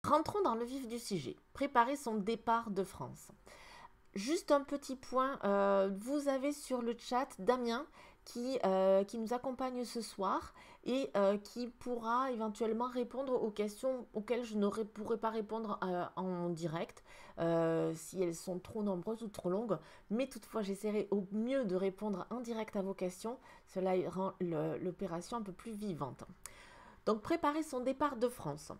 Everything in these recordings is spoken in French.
Rentrons dans le vif du sujet. Préparer son départ de France. Juste un petit point, vous avez sur le chat Damien qui nous accompagne ce soir et qui pourra éventuellement répondre aux questions auxquelles je ne pourrai pas répondre en direct si elles sont trop nombreuses ou trop longues. Mais toutefois, j'essaierai au mieux de répondre en direct à vos questions. Cela rend l'opération un peu plus vivante. Donc, préparer son départ de France.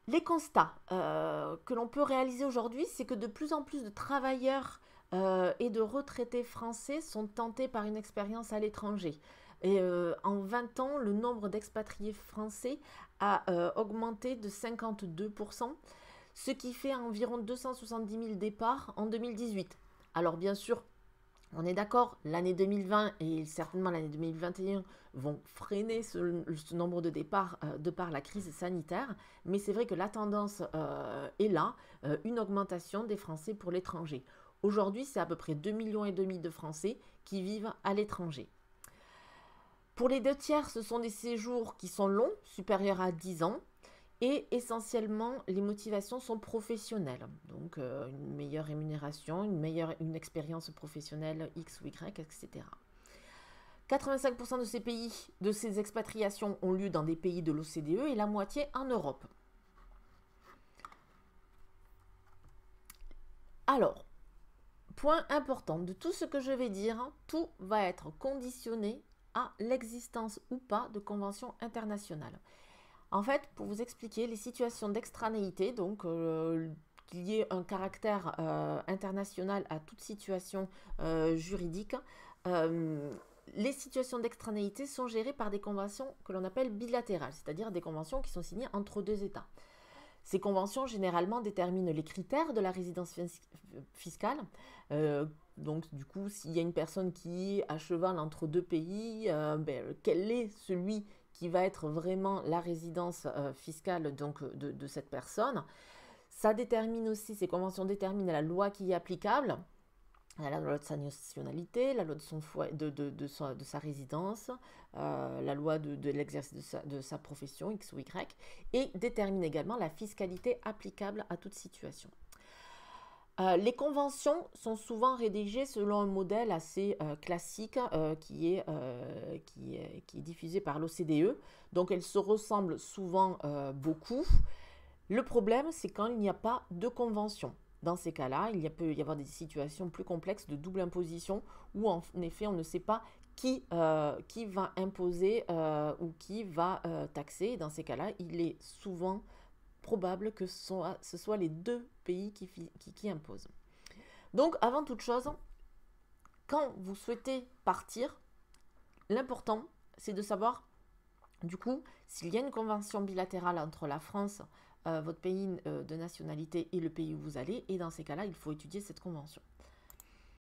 Les constats que l'on peut réaliser aujourd'hui, c'est que de plus en plus de travailleurs et de retraités français sont tentés par une expérience à l'étranger. Et en 20 ans, le nombre d'expatriés français a augmenté de 52%, ce qui fait environ 270 000 départs en 2018. Alors bien sûr, on est d'accord, l'année 2020 et certainement l'année 2021 vont freiner ce nombre de départs de par la crise sanitaire, mais c'est vrai que la tendance est là, une augmentation des Français pour l'étranger. Aujourd'hui, c'est à peu près 2,5 millions de Français qui vivent à l'étranger. Pour les 2 tiers, ce sont des séjours qui sont longs, supérieurs à 10 ans, et essentiellement, les motivations sont professionnelles. Donc, une meilleure rémunération, une expérience professionnelle X ou Y, etc. 85% de ces expatriations ont lieu dans des pays de l'OCDE et la moitié en Europe. Alors, point important, de tout ce que je vais dire, tout va être conditionné à l'existence ou pas de conventions internationales. En fait, pour vous expliquer, les situations d'extranéité, donc qu'il y ait un caractère international à toute situation juridique, les situations d'extranéité sont gérées par des conventions que l'on appelle bilatérales, c'est-à-dire des conventions qui sont signées entre deux États. Ces conventions, généralement, déterminent les critères de la résidence fiscale. Donc, du coup, s'il y a une personne qui est à cheval entre deux pays, quel est celui qui va être vraiment la résidence fiscale donc, de cette personne. Ça détermine aussi, ces conventions déterminent la loi qui est applicable, la loi de sa nationalité, la loi de sa résidence, la loi de l'exercice de sa profession X ou Y, et détermine également la fiscalité applicable à toute situation. Les conventions sont souvent rédigées selon un modèle assez classique qui est diffusé par l'OCDE. Donc elles se ressemblent souvent beaucoup. Le problème, c'est quand il n'y a pas de convention. Dans ces cas-là, peut y avoir des situations plus complexes de double imposition où en effet on ne sait pas qui va imposer ou qui va taxer. Dans ces cas-là, il est souvent probable que ce soit les deux pays qui imposent. Donc, avant toute chose, quand vous souhaitez partir, l'important, c'est de savoir, du coup, s'il y a une convention bilatérale entre la France, votre pays de nationalité et le pays où vous allez, et dans ces cas-là, il faut étudier cette convention.